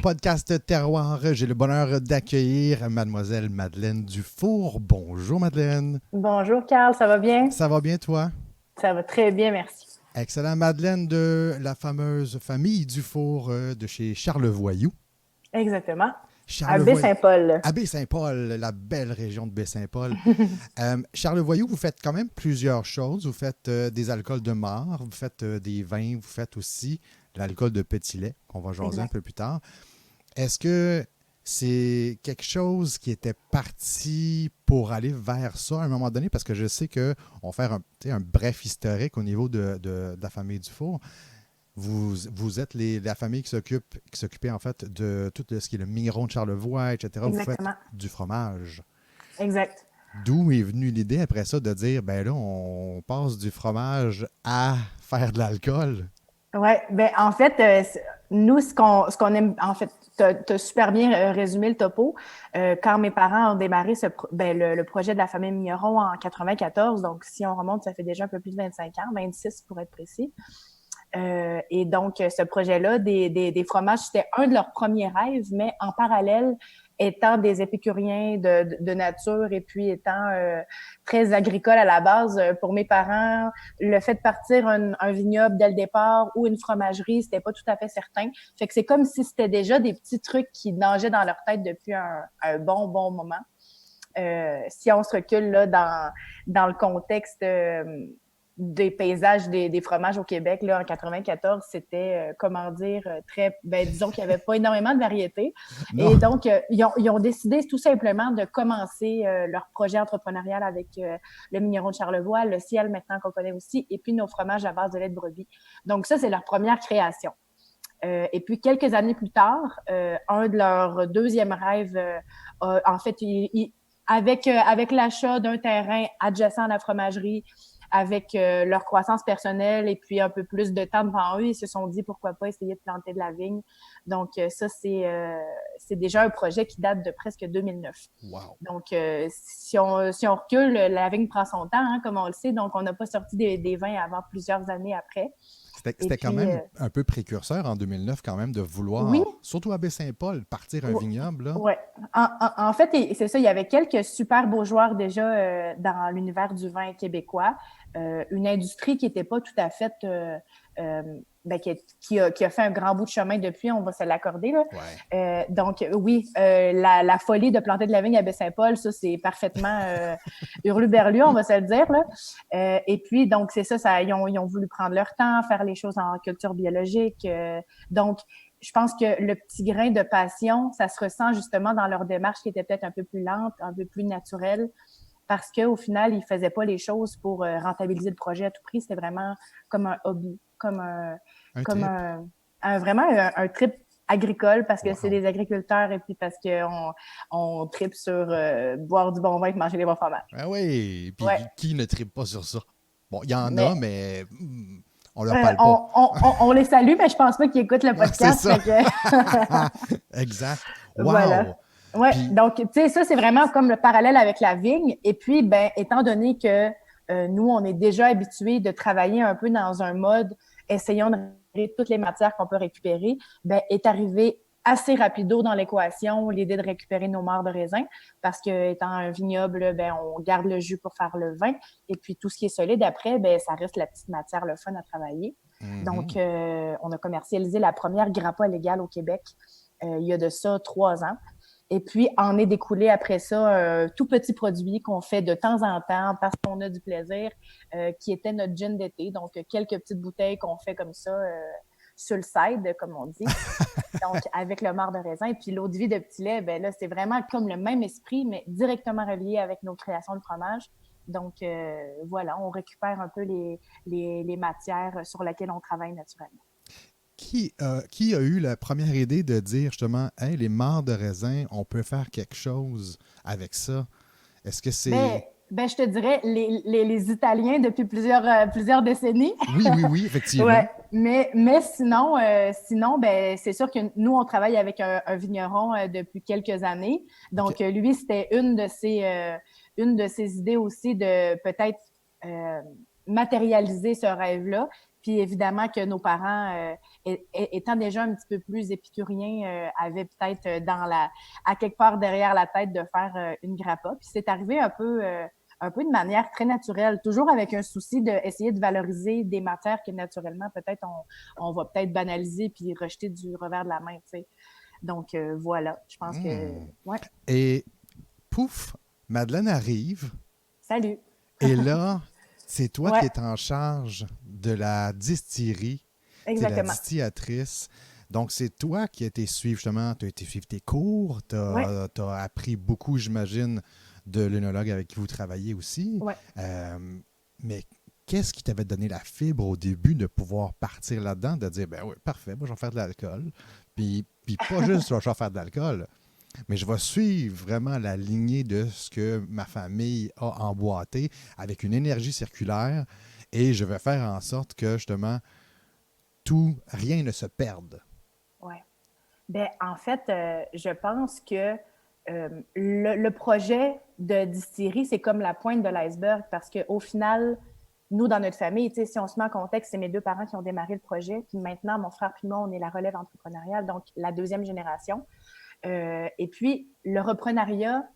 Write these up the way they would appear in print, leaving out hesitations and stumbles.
podcast Terroir. J'ai le bonheur d'accueillir Mademoiselle Madeleine Dufour. Bonjour Madeleine. Bonjour Carl, ça va bien? Ça va bien toi? Ça va très bien, merci. Excellent. Madeleine de la fameuse famille Dufour de chez Charlevoix. Exactement. À Charlevoix. Baie-Saint-Paul. À Baie-Saint-Paul, la belle région de Baie-Saint-Paul. Charlevoix, vous faites quand même plusieurs choses. Vous faites des alcools de mort, vous faites des vins, vous faites aussi l'alcool de petit lait, qu'on va jaser un Exact. peu plus tard. Est-ce que c'est quelque chose qui était parti pour aller vers ça à un moment donné? Parce que je sais qu'on va faire un bref historique au niveau de la famille Dufour. Vous êtes la famille qui s'occupait en fait de tout ce qui est le mignon de Charlevoix, etc. Vous faites Exactement. du fromage. Exact. D'où est venue l'idée après ça de dire, ben là, on passe du fromage à faire de l'alcool? Oui, ben en fait, nous, ce qu'on aime, en fait, tu as super bien résumé le topo. Quand mes parents ont démarré le projet de la famille Migneron en 94, donc si on remonte, ça fait déjà un peu plus de 25 ans, 26 pour être précis. Et donc, ce projet-là, des fromages, c'était un de leurs premiers rêves, mais en parallèle, étant des épicuriens de nature et puis étant très agricole à la base, pour mes parents, le fait de partir un vignoble dès le départ ou une fromagerie, c'était pas tout à fait certain. Fait que c'est comme si c'était déjà des petits trucs qui nageaient dans leur tête depuis un bon moment. Si on se recule là dans le contexte des paysages des fromages au Québec, là, en 94, c'était, comment dire, disons qu'il n'y avait pas énormément de variétés. Non. Et donc, ils ont décidé tout simplement de commencer leur projet entrepreneurial avec le Migneron de Charlevoix, le Ciel maintenant qu'on connaît aussi, et puis nos fromages à base de lait de brebis. Donc ça, c'est leur première création. Et puis, quelques années plus tard, un de leurs deuxièmes rêves, en fait, avec l'achat d'un terrain adjacent à la fromagerie, avec leur croissance personnelle et puis un peu plus de temps devant eux, ils se sont dit pourquoi pas essayer de planter de la vigne. Donc ça, c'est déjà un projet qui date de presque 2009. Wow. Donc si on recule, la vigne prend son temps, hein, comme on le sait, donc on n'a pas sorti des vins avant plusieurs années après. C'était quand même un peu précurseur en 2009 quand même de Oui, vouloir, surtout à Baie-Saint-Paul, partir un vignoble. Là. ouais. En fait, c'est ça, il y avait quelques super beaux joueurs déjà dans l'univers du vin québécois. Une industrie qui n'était pas tout à fait... qui a fait un grand bout de chemin depuis, on va se l'accorder. Là. Ouais. Donc, oui, la folie de planter de la vigne à Baie-Saint-Paul, ça, c'est parfaitement hurluberlu, on va se le dire. Là. Et puis, donc, c'est ça, ils ont voulu prendre leur temps, faire les choses en culture biologique. Donc, je pense que le petit grain de passion, ça se ressent justement dans leur démarche qui était peut-être un peu plus lente, un peu plus naturelle, parce qu'au final, ils faisaient pas les choses pour rentabiliser le projet à tout prix. C'était vraiment comme un hobby, comme vraiment un trip agricole parce que c'est des agriculteurs et puis parce qu'on tripe sur boire du bon vin et manger des bons fromages. Ah oui, puis Ouais. qui ne tripe pas sur ça? Bon, il y en a, Mais mais on leur parle pas. on les salue, mais je pense pas qu'ils écoutent le C'est podcast. ça. Que... Exact. Voilà. Wow. Ouais. Puis, Donc, tu sais, ça, c'est vraiment comme le parallèle avec la vigne. Et puis, ben, étant donné que nous, on est déjà habitués de travailler un peu dans un mode essayons de récupérer toutes les matières qu'on peut récupérer, ben, est arrivé assez rapido dans l'équation l'idée de récupérer nos morts de raisin parce que étant un vignoble, ben, on garde le jus pour faire le vin et puis tout ce qui est solide après, ben, ça reste la petite matière, le fun à travailler. Donc, on a commercialisé la première grappa légale au Québec il y a de ça 3 ans. Et puis, en est découlé après ça un tout petit produit qu'on fait de temps en temps parce qu'on a du plaisir, qui était notre gin d'été. Donc, quelques petites bouteilles qu'on fait comme ça sur le side, comme on dit. Donc, avec le marc de raisin. Et puis, l'eau de vie de petit lait, ben là, c'est vraiment comme le même esprit, mais directement relié avec nos créations de fromage. Donc, voilà, on récupère un peu les matières sur lesquelles on travaille naturellement. qui a eu la première idée de dire justement, hey, les morts de raisin, on peut faire quelque chose avec ça? Est-ce que c'est. Je te dirais les Italiens depuis plusieurs décennies. Oui, oui, oui, effectivement. Ouais, mais sinon, ben c'est sûr que nous on travaille avec un vigneron depuis quelques années. OK. Donc lui c'était une de ses idées aussi de peut-être matérialiser ce rêve-là. Puis évidemment que nos parents, étant déjà un petit peu plus épicuriens, avaient peut-être à quelque part derrière la tête de faire une grappa. Puis c'est arrivé un peu de manière très naturelle, toujours avec un souci d'essayer de valoriser des matières que naturellement, peut-être, on va peut-être banaliser puis rejeter du revers de la main, tu sais. Donc, voilà, je pense que... Ouais. Et pouf, Madeleine arrive. Salut! Et là, c'est toi qui Ouais, es en charge de la distillerie. Tu es la exactement. distillatrice. Donc, c'est toi qui as été suivre, justement, tu as été suivre tes cours, tu Ouais, as, appris beaucoup, j'imagine, de l'œnologue avec qui vous travaillez aussi. ouais. Mais qu'est-ce qui t'avait donné la fibre au début de pouvoir partir là-dedans, de dire, ben oui, parfait, moi, je vais faire de l'alcool. Puis pas juste, je vais faire de l'alcool, mais je vais suivre vraiment la lignée de ce que ma famille a emboîté avec une énergie circulaire et je vais faire en sorte que, justement, rien ne se perde. Ouais. Ben, en fait, je pense que le projet de distillerie, c'est comme la pointe de l'iceberg parce qu'au final, nous, dans notre famille, tu sais, si on se met en contexte, c'est mes deux parents qui ont démarré le projet. Puis maintenant, mon frère puis moi, on est la relève entrepreneuriale, donc la deuxième génération. Et puis, le reprenariat,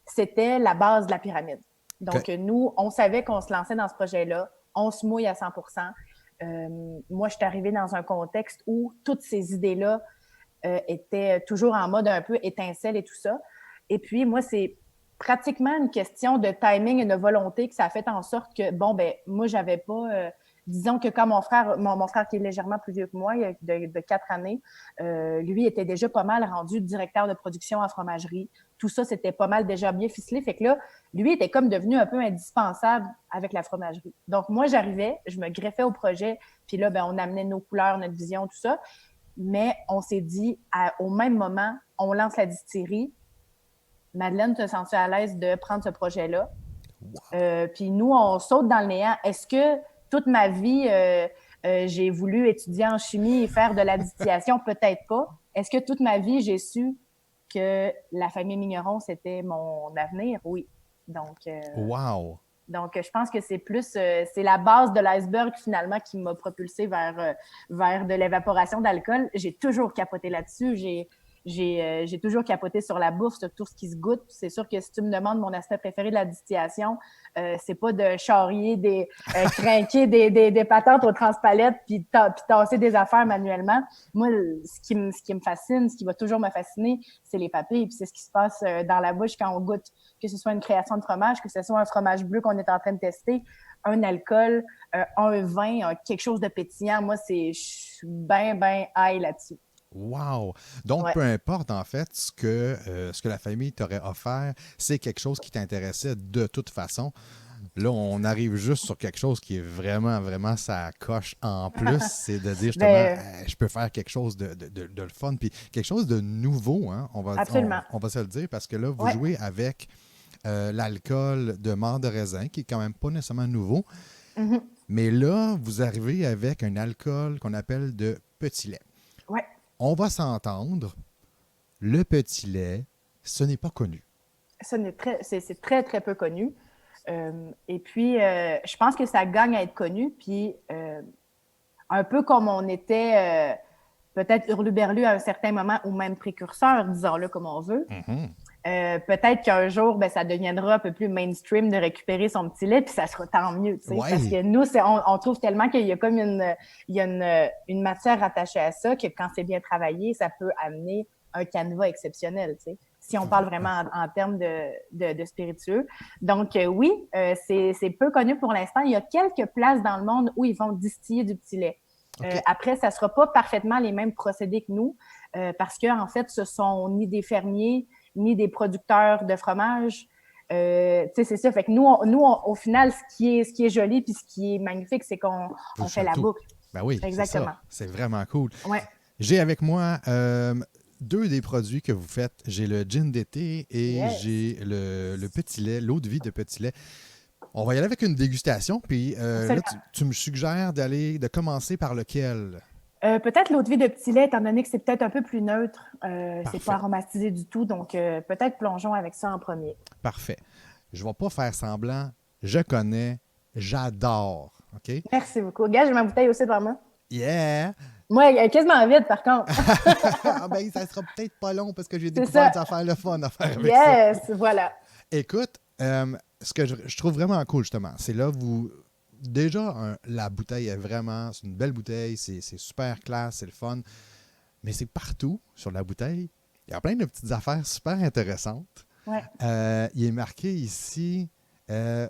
c'était la base de la pyramide. OK. Donc, nous, on savait qu'on se lançait dans ce projet-là. On se mouille à 100 moi, je suis arrivée dans un contexte où toutes ces idées-là étaient toujours en mode un peu étincelle et tout ça. Et puis, moi, c'est pratiquement une question de timing et de volonté que ça a fait en sorte que, bon, ben, moi, j'avais pas. Disons que quand mon frère qui est légèrement plus vieux que moi, de 4 années, lui était déjà pas mal rendu directeur de production en fromagerie. Tout ça, c'était pas mal déjà bien ficelé. Fait que là, lui était comme devenu un peu indispensable avec la fromagerie. Donc, moi, j'arrivais, je me greffais au projet, puis là, ben, on amenait nos couleurs, notre vision, tout ça. Mais on s'est dit, au même moment, on lance la distillerie. Madeleine, te sens-tu à l'aise de prendre ce projet-là? Wow. Puis nous, on saute dans le néant. Est-ce que toute ma vie, j'ai voulu étudier en chimie et faire de la distillation? Peut-être pas. Est-ce que toute ma vie, j'ai su que la famille Migneron, c'était mon avenir? Oui. Donc, Wow. donc, je pense que c'est plus, c'est la base de l'iceberg finalement qui m'a propulsée vers de l'évaporation d'alcool. J'ai toujours capoté là-dessus. J'ai toujours capoté sur la bouffe, sur tout ce qui se goûte. C'est sûr que si tu me demandes mon aspect préféré de la distillation, c'est pas de charrier crinquer des patentes aux transpalettes puis tasser des affaires manuellement. Moi, ce qui me fascine, ce qui va toujours me fasciner, c'est les papilles puis c'est ce qui se passe dans la bouche quand on goûte, que ce soit une création de fromage, que ce soit un fromage bleu qu'on est en train de tester, un alcool, un vin, quelque chose de pétillant. Moi, je suis bien high là-dessus. Wow! Donc, Ouais. peu importe, en fait, ce que la famille t'aurait offert, c'est quelque chose qui t'intéressait de toute façon. Là, on arrive juste sur quelque chose qui est vraiment, vraiment ça coche en plus. C'est de dire justement, Ben, je peux faire quelque chose de le fun, puis quelque chose de nouveau, hein? absolument. On va se le dire, parce que là, vous Ouais. jouez avec l'alcool de mort de raisin, qui est quand même pas nécessairement nouveau. Mhm. Mais là, vous arrivez avec un alcool qu'on appelle de petit lait. Ouais. On va s'entendre, le petit lait, ce n'est pas connu. C'est très, très peu connu. Et puis, je pense que ça gagne à être connu. Puis, un peu comme on était peut-être hurluberlu à un certain moment ou même précurseur, disons-le comme on veut. Mhm. Peut-être qu'un jour, ben, ça deviendra un peu plus mainstream de récupérer son petit lait, puis ça sera tant mieux, tu sais, parce Ouais, que nous, on trouve tellement qu'il y a comme il y a une matière attachée à ça que quand c'est bien travaillé, ça peut amener un canevas exceptionnel, tu sais, si on parle vraiment en termes de spiritueux. Donc, oui, c'est peu connu pour l'instant. Il y a quelques places dans le monde où ils vont distiller du petit lait. OK. Après, ça ne sera pas parfaitement les mêmes procédés que nous, parce que en fait, ce sont ni des fermiers, ni des producteurs de fromage. Tu sais, c'est ça. Fait que au final, ce qui est joli puis ce qui est magnifique, c'est qu'on on Touche fait à la tout. boucle. Ben oui, c'est ça. Exactement. C'est vraiment cool. Ouais. J'ai avec moi deux des produits que vous faites. J'ai le gin d'été et Yes. j'ai le petit lait, l'eau de vie de petit lait. On va y aller avec une dégustation. Puis là, Absolument. tu me suggères de commencer par lequel? Peut-être l'eau de vie de petit lait, étant donné que c'est peut-être un peu plus neutre. C'est pas Parfait. aromatisé du tout. Donc, peut-être plongeons avec ça en premier. Parfait. Je ne vais pas faire semblant. Je connais, j'adore OK? Merci beaucoup. Regarde, j'ai ma bouteille aussi devant moi. Yeah! Moi, elle est quasiment vide, par contre. Ah ben, ça sera peut-être pas long parce que j'ai C'est découvert ça. des affaires le fun à faire avec ça. Yes, voilà. Écoute, ce que je trouve vraiment cool, justement, c'est là, vous. Déjà, la bouteille est vraiment. C'est une belle bouteille, c'est super classe, c'est le fun. Mais c'est partout sur la bouteille. Il y a plein de petites affaires super intéressantes. Ouais. Il est marqué ici.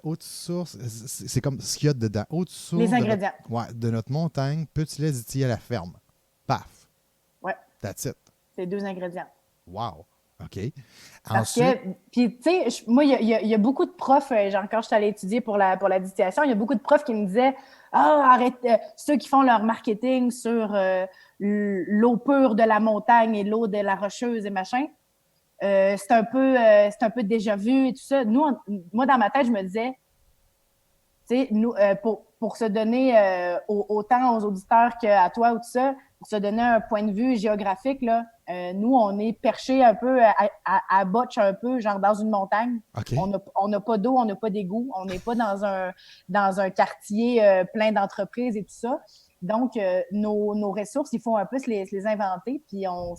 Haute source, c'est comme ce qu'il y a dedans. Haute source Les ingrédients. de notre montagne, petit lait distillé à la ferme. Paf. Ouais. That's it. C'est 2 ingrédients. Wow. OK. Parce Ensuite, que, puis, tu sais, moi, il y a beaucoup de profs, genre, quand je suis allée étudier pour la distillation, il y a beaucoup de profs qui me disaient, ah, arrête, ceux qui font leur marketing sur l'eau pure de la montagne et l'eau de la rocheuse et machin, c'est un peu déjà vu et tout ça. Moi, dans ma tête, je me disais, tu sais, nous, pour se donner autant aux auditeurs qu'à toi ou tout ça, pour se donner un point de vue géographique, là, nous, on est perché un peu à botch un peu, genre dans une montagne. OK. On n'a pas d'eau, on n'a pas d'égout, on n'est pas dans un quartier plein d'entreprises et tout ça. Donc, nos ressources, il faut un peu se les inventer, puis on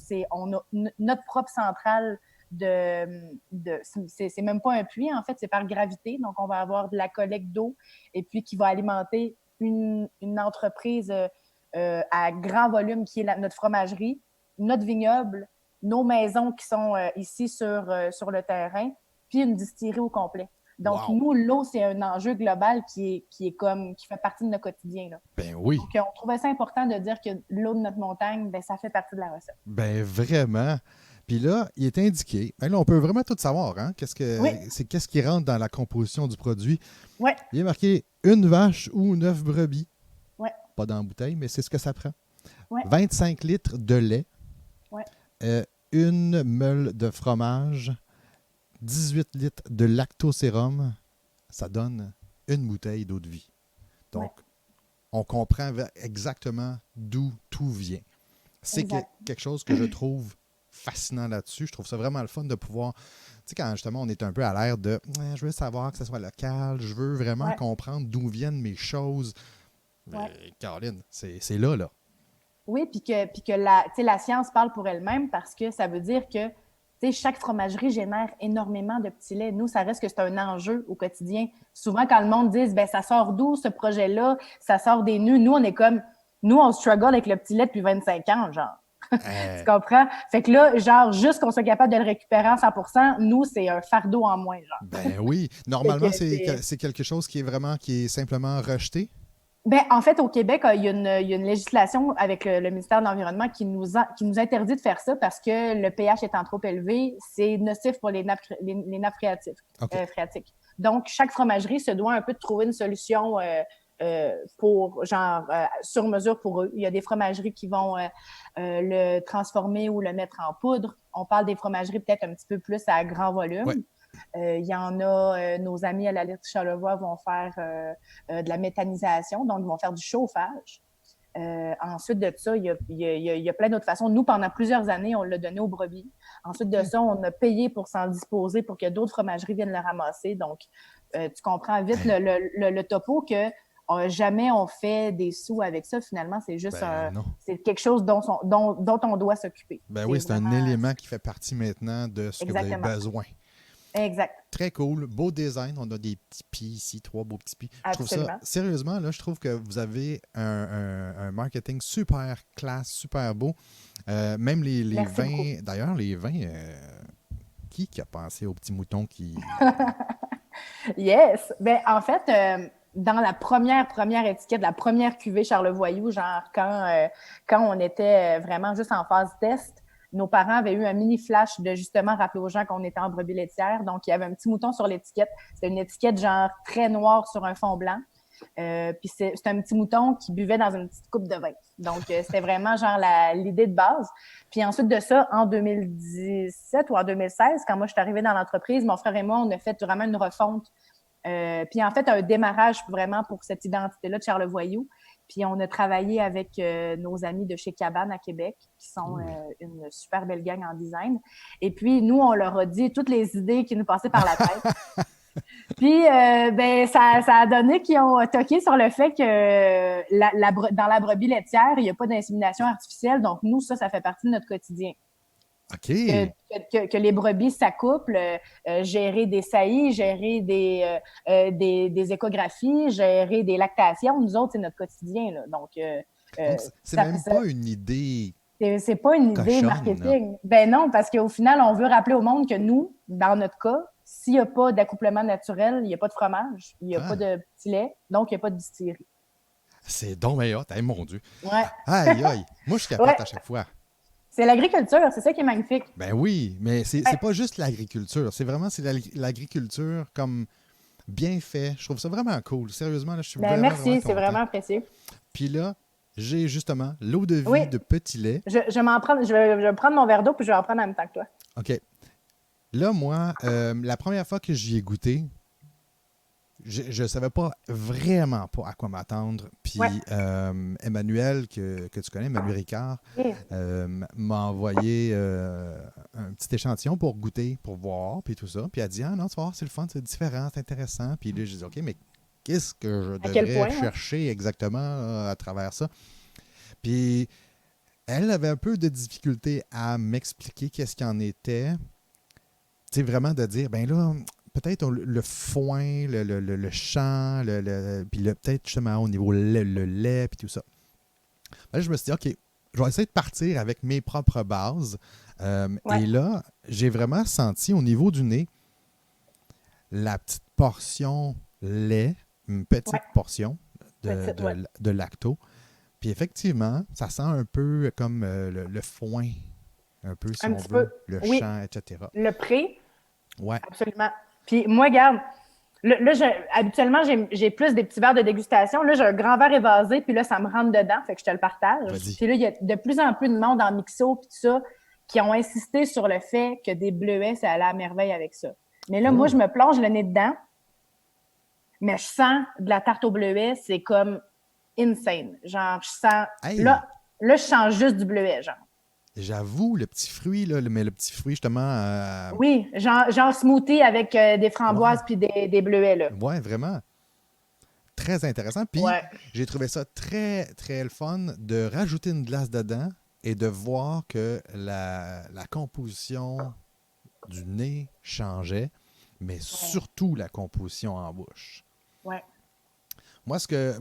a notre propre centrale c'est même pas un puits, en fait, c'est par gravité. Donc, on va avoir de la collecte d'eau et puis qui va alimenter une entreprise à grand volume qui est notre fromagerie, notre vignoble, nos maisons qui sont ici sur le terrain, puis une distillerie au complet. Donc, Wow. nous, l'eau, c'est un enjeu global qui fait partie de notre quotidien, là. Ben oui. Donc, on trouvait ça important de dire que l'eau de notre montagne, ben, ça fait partie de la recette. Ben vraiment. Puis là, il est indiqué. Ben là, on peut vraiment tout savoir, hein? Oui. Qu'est-ce qui rentre dans la composition du produit? Oui. Il est marqué une vache ou 9 brebis. Oui. Pas dans la bouteille, mais c'est ce que ça prend. Oui. 25 litres de lait. Oui. Une meule de fromage. 18 litres de lactosérum. Ça donne une bouteille d'eau de vie. Donc, on comprend exactement d'où tout vient. C'est quelque chose que je trouve fascinant là-dessus. Je trouve ça vraiment le fun de pouvoir... Tu sais, quand justement on est un peu à l'air de je veux savoir que ce soit local, je veux vraiment comprendre d'où viennent mes choses. Caroline, c'est là. Oui, puis que la science parle pour elle-même parce que ça veut dire que chaque fromagerie génère énormément de petits laits. Nous, ça reste que c'est un enjeu au quotidien. Souvent, quand le monde dit ça sort d'où ce projet-là? Ça sort des nœuds. Nous, on struggle avec le petit lait depuis 25 ans, genre. Tu comprends? Fait que là, genre, juste qu'on soit capable de le récupérer en 100%, nous, c'est un fardeau en moins, genre. Ben oui. Normalement, c'est quelque chose qui est simplement rejeté. Ben, en fait, au Québec, il y a une législation avec le ministère de l'Environnement qui nous interdit de faire ça parce que le pH étant trop élevé, c'est nocif pour les nappes phréatiques. Donc, chaque fromagerie se doit un peu de trouver une solution pour, genre, sur mesure pour eux. Il y a des fromageries qui vont le transformer ou le mettre en poudre. On parle des fromageries peut-être un petit peu plus à grand volume. Ouais. Il y en a, nos amis à la laiterie Charlevoix vont faire de la méthanisation, donc ils vont faire du chauffage. Ensuite de ça, il y a plein d'autres façons. Nous, pendant plusieurs années, on l'a donné aux brebis. Ensuite de ça, on a payé pour s'en disposer pour que d'autres fromageries viennent le ramasser. Donc, tu comprends vite le topo que jamais on fait des sous avec ça. Finalement, c'est juste c'est quelque chose dont on doit s'occuper. Ben oui, c'est un élément qui fait partie maintenant de ce que vous avez besoin. Exact. Très cool. Beau design. On a des petits pieds ici, 3 beaux petits pieds. Absolument. Je trouve ça, sérieusement, là, je trouve que vous avez un marketing super classe, super beau. Même les vins. Beaucoup. D'ailleurs, les vins, qui a pensé aux petits moutons qui... Yes! Ben, en fait, dans la première étiquette, la première cuvée Charlevoix, genre quand on était vraiment juste en phase test, nos parents avaient eu un mini flash de justement rappeler aux gens qu'on était en brebis laitière. Donc, il y avait un petit mouton sur l'étiquette. C'était une étiquette genre très noire sur un fond blanc. Puis c'est un petit mouton qui buvait dans une petite coupe de vin. Donc, c'était vraiment genre l'idée de base. Puis ensuite de ça, en 2017 ou en 2016, quand moi je suis arrivée dans l'entreprise, mon frère et moi, on a fait vraiment une refonte. Puis en fait, un démarrage vraiment pour cette identité-là de Charlevoix. Puis on a travaillé avec nos amis de chez Cabane à Québec, qui sont une super belle gang en design. Et puis nous, on leur a dit toutes les idées qui nous passaient par la tête. Puis, ça a donné qu'ils ont toqué sur le fait que dans la brebis laitière, il n'y a pas d'insémination artificielle. Donc, nous, ça fait partie de notre quotidien. OK. Que les brebis s'accouplent, gérer des saillies, gérer des échographies, gérer des lactations. Nous autres, c'est notre quotidien. Là. Donc, c'est même pas une idée c'est pas une idée cochonne, marketing. Ben non, parce qu'au final, on veut rappeler au monde que nous, dans notre cas, s'il n'y a pas d'accouplement naturel, il n'y a pas de fromage, il n'y a pas de petit lait, donc il n'y a pas de distillerie. C'est donc bien hot, mon Dieu. Ouais. Aïe, aïe. Moi, je capote à chaque fois. C'est l'agriculture, c'est ça qui est magnifique. Ben oui, mais c'est pas juste l'agriculture. C'est vraiment l'agriculture comme bien fait. Je trouve ça vraiment cool. Sérieusement, là, je suis vraiment merci, c'est vraiment apprécié. Puis là, j'ai justement l'eau de vie de petit lait. Je vais prendre mon verre d'eau puis je vais en prendre en même temps que toi. OK. Là, moi, la première fois que j'y ai goûté, je savais vraiment pas à quoi m'attendre. Puis Emmanuel, que tu connais, Emmanuel Ricard, m'a envoyé un petit échantillon pour goûter, pour voir, puis tout ça. Puis elle a dit, ah non, tu vas voir, c'est le fun, c'est différent, c'est intéressant. Puis là, j'ai dit, OK, mais qu'est-ce que je devrais chercher exactement à travers ça? Puis elle avait un peu de difficulté à m'expliquer qu'est-ce qu'il en était. Tu sais, vraiment de dire, ben là, peut-être le foin, le champ, puis peut-être justement au niveau le lait, puis tout ça. Là, je me suis dit, OK, je vais essayer de partir avec mes propres bases. Et là, j'ai vraiment senti au niveau du nez la petite portion lait, une petite portion de lacto. Puis effectivement, ça sent un peu comme le foin, un peu si on veut, le champ, etc. Le pré. Oui. Absolument. Puis moi, regarde, là habituellement, j'ai plus des petits verres de dégustation. Là, j'ai un grand verre évasé, puis là, ça me rentre dedans, fait que je te le partage. Vas-y. Puis là, il y a de plus en plus de monde en mixo, puis tout ça, qui ont insisté sur le fait que des bleuets, ça allait à merveille avec ça. Mais là, moi, je me plonge le nez dedans, mais je sens de la tarte au bleuet, c'est comme insane. Genre, je sens... Hey. Là, je sens juste du bleuet, genre. J'avoue, le petit fruit, là, mais le petit fruit, justement... Oui, genre smoothie avec des framboises puis des bleuets, là. Oui, vraiment. Très intéressant. Puis, j'ai trouvé ça très, très le fun de rajouter une glace dedans et de voir que la composition du nez changeait, mais surtout la composition en bouche. Ouais. Moi, fait que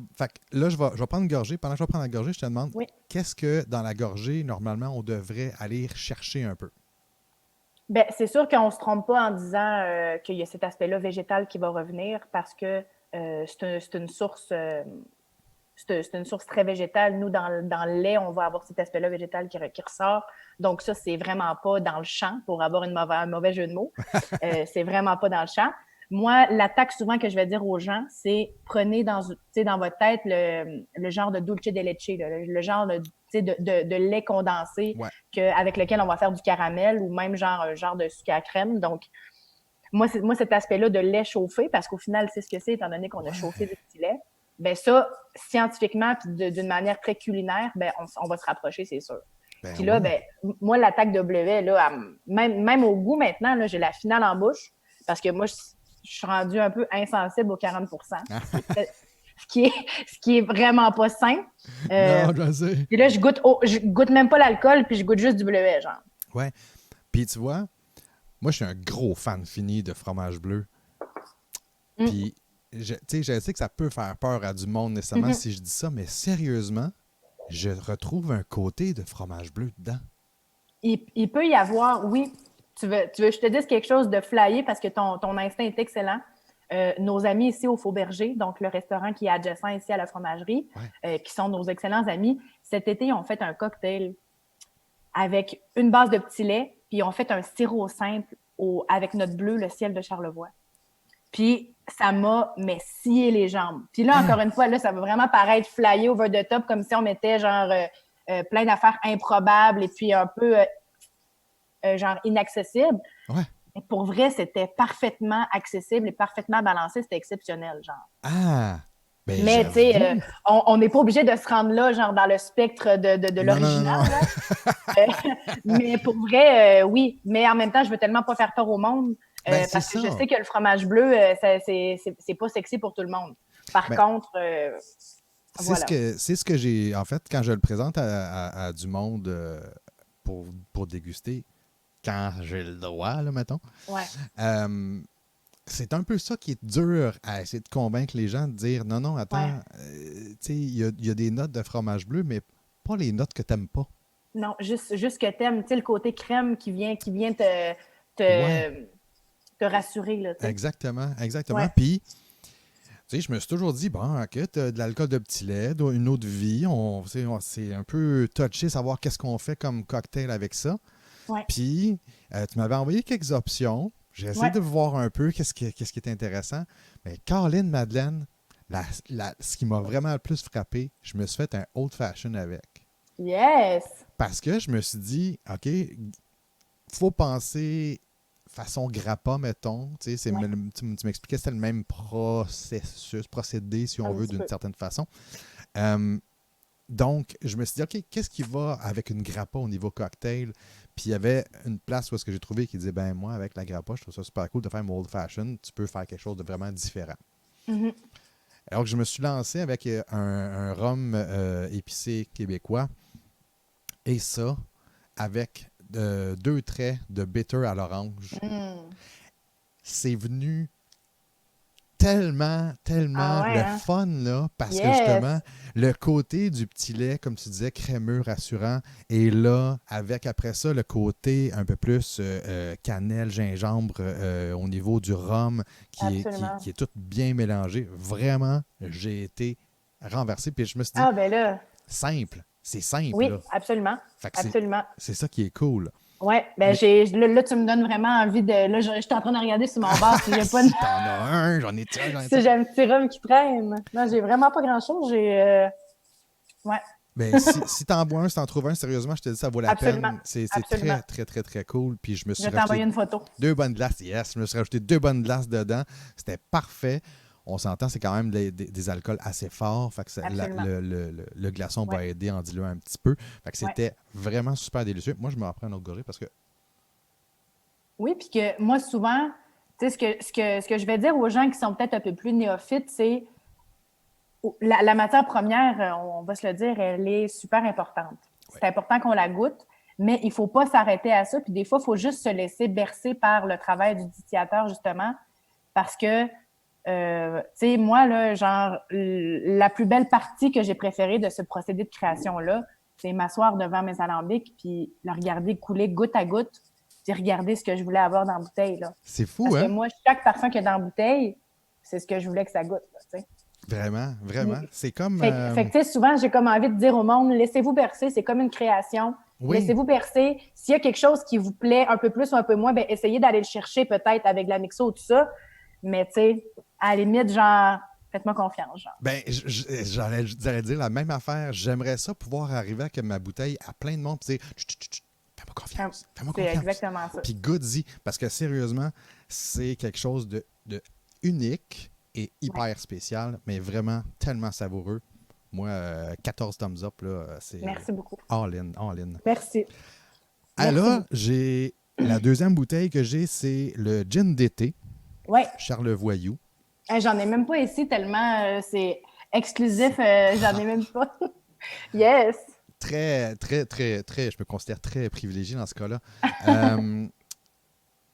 là, je vais prendre une gorgée. Pendant que je vais prendre la gorgée, je te demande, qu'est-ce que dans la gorgée, normalement, on devrait aller chercher un peu? Bien, c'est sûr qu'on ne se trompe pas en disant qu'il y a cet aspect-là végétal qui va revenir parce que c'est une source très végétale. Nous, dans le lait, on va avoir cet aspect-là végétal qui ressort. Donc ça, c'est vraiment pas dans le champ pour avoir un mauvais jeu de mots. C'est vraiment pas dans le champ. Moi, l'attaque souvent que je vais dire aux gens, c'est prenez dans votre tête le genre de dulce de leche, le genre de lait condensé avec lequel on va faire du caramel ou même un genre de sucre à crème. Donc, moi cet aspect-là de lait chauffé, parce qu'au final, c'est ce que c'est, étant donné qu'on a chauffé du petit lait, ben ça, scientifiquement, puis d'une manière très culinaire, ben on va se rapprocher, c'est sûr. Puis là, moi, l'attaque de bleuet, là, même au goût maintenant, là, j'ai la finale en bouche, parce que moi, je suis rendue un peu insensible aux 40 ce qui est vraiment pas sain. Non, je sais. Et là, je goûte même pas l'alcool, puis je goûte juste du bleuet, genre. Ouais. Puis tu vois, moi, je suis un gros fan fini de fromage bleu. Puis, je sais que ça peut faire peur à du monde nécessairement si je dis ça, mais sérieusement, je retrouve un côté de fromage bleu dedans. Il peut y avoir, oui. Tu veux que je te dise quelque chose de flyé parce que ton instinct est excellent. Nos amis ici au Fauberger, donc le restaurant qui est adjacent ici à la fromagerie, qui sont nos excellents amis, cet été, ils ont fait un cocktail avec une base de petit lait, puis ils ont fait un sirop simple avec notre bleu, le ciel de Charlevoix. Puis ça m'a scié les jambes. Puis là, encore une fois, là, ça va vraiment paraître flyé over the top, comme si on mettait genre plein d'affaires improbables et puis un peu genre inaccessibles. Ouais. Mais pour vrai, c'était parfaitement accessible et parfaitement balancé. C'était exceptionnel, genre. Ah! Ben, mais tu sais, on n'est pas obligé de se rendre là, genre dans le spectre de l'original. Mais pour vrai, oui. Mais en même temps, je veux tellement pas faire peur au monde. Ben, c'est parce que je ça. sais que le fromage bleu, c'est pas sexy pour tout le monde. Par Ben, contre, voilà. c'est ce que j'ai. En fait, quand je le présente à du monde pour déguster, quand j'ai le droit, là, mettons, Ouais, euh, c'est un peu ça qui est dur à essayer de convaincre les gens de dire non, non, ouais. attends, tu sais, il y a des notes de fromage bleu, mais pas les notes que t'aimes pas. Non, juste que t'aimes, tu sais, le côté crème qui vient Ouais, te, te rassurer, là, tu sais. exactement, exactement. Ouais, Puis, tu sais, je me suis toujours dit, bon, ok, t'as de l'alcool de petit lait, une autre vie, c'est un peu touché savoir qu'est-ce qu'on fait comme cocktail avec ça. ouais, Puis, tu m'avais envoyé quelques options. J'ai essayé ouais. de voir un peu qu'est-ce qui est intéressant. Mais Caroline Madeleine, ce qui m'a vraiment le plus frappé, je me suis fait un old fashion avec. Yes! Parce que je me suis dit, OK, faut penser façon grappa, mettons. Tu sais, Ouais, tu m'expliquais que c'était le même procédé, si on un veut, petit d'une peu. certaine façon. Euh, donc, je me suis dit, OK, qu'est-ce qui va avec une grappa au niveau cocktail? Puis il y avait une place où est-ce que j'ai trouvé qui disait, ben moi, avec la grappa, je trouve ça super cool de faire mon old fashion. Tu peux faire quelque chose de vraiment différent. Mhm. Alors que je me suis lancé avec un rhum épicé québécois et ça avec deux traits de bitter à l'orange. Mm. C'est venu tellement, Ah tellement ouais, le hein? fun, là, parce que justement, Yes! le côté du petit lait, comme tu disais, crémeux, rassurant, et là, avec après ça, le côté un peu plus cannelle, gingembre au niveau du rhum, Absolument. qui est tout bien mélangé. Vraiment, j'ai été renversé, puis je me suis dit, Ah ben là, simple, c'est simple, oui, là. absolument. Fait que Absolument. c'est ça qui est cool. Ouais, ben Mais là, tu me donnes vraiment envie de. Là, je suis en train de regarder sur mon bar si j'ai pas de, si t'en as un, j'en ai un, j'en ai si un. j'ai un petit rhum qui traîne. Non, j'ai vraiment pas grand-chose. Ouais, Ben, si t'en bois un, si t'en trouves un, sérieusement, je te dis, ça vaut la absolument. peine. C'est Absolument. très, très, très, très cool. Puis je me Je suis vais rajouté t'envoyer une photo. deux bonnes glaces. Yes, je me suis rajouté deux bonnes glaces dedans. C'était parfait. On s'entend, c'est quand même des alcools assez forts. Fait que Absolument. le glaçon Ouais, va aider en diluant un petit peu. Fait que ouais. c'était vraiment super délicieux. Moi, je me reprends un autre gorille parce que. Oui, puis que moi, souvent, tu sais, ce que je vais dire aux gens qui sont peut-être un peu plus néophytes, c'est la matière première, on va se le dire, elle est super importante. Ouais. C'est important qu'on la goûte, mais il ne faut pas s'arrêter à ça. Puis des fois, il faut juste se laisser bercer par le travail du distillateur, justement, parce que, tu sais, moi, là, genre, la plus belle partie que j'ai préférée de ce procédé de création-là, c'est m'asseoir devant mes alambics, puis le regarder couler goutte à goutte, puis regarder ce que je voulais avoir dans la bouteille, là. C'est fou, Parce que hein? moi, chaque parfum qu'il y a dans la bouteille, c'est ce que je voulais que ça goûte, là, tu sais. Vraiment, vraiment. C'est comme. Fait que, tu sais, souvent, j'ai comme envie de dire au monde, laissez-vous bercer, c'est comme une création. Oui, Laissez-vous bercer. S'il y a quelque chose qui vous plaît un peu plus ou un peu moins, ben, essayez d'aller le chercher peut-être avec la mixo ou tout ça. Mais, tu sais, à la limite, genre, faites-moi confiance, genre. ben, j'allais dire la même affaire. J'aimerais ça pouvoir arriver avec ma bouteille à plein de monde et dire Chut, chut, chut, fais-moi confiance, fais-moi C'est confiance. exactement ça. Puis goody, parce que sérieusement, c'est quelque chose de unique et Ouais. hyper spécial, mais vraiment tellement savoureux. Moi, 14 thumbs up, là, c'est Merci beaucoup. all in, all in. Merci. Merci Alors, beaucoup. j'ai la deuxième bouteille que j'ai, c'est le gin d'été, Ouais. Charlevoix. J'en ai même pas ici tellement c'est exclusif. J'en ai même pas. Yes. Très, très, très, très, je me considère très privilégié dans ce cas-là. Euh,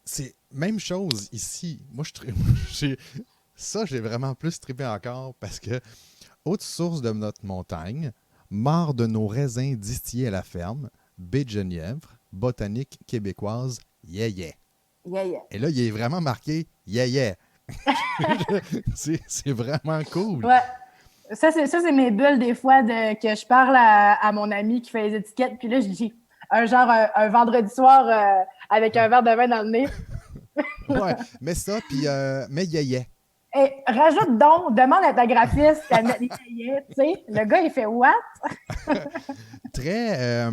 c'est même chose ici. Moi, j'ai vraiment plus trippé encore parce que, haute source de notre montagne, mort de nos raisins distillés à la ferme, baie de Genièvre, botanique québécoise, yeah yeah. Yeah, yeah. Et là, il est vraiment marqué yeah yeah. C'est vraiment cool. Ouais. Ça, c'est mes bulles des fois que je parle à mon ami qui fait les étiquettes. Puis là, je dis un vendredi soir avec un verre de vin dans le nez. Ouais, mais ça, puis mais yeah yeah. Et rajoute donc, demande à ta graphiste qu'elle mette les cahiers, tu sais. Le gars, il fait what? Très.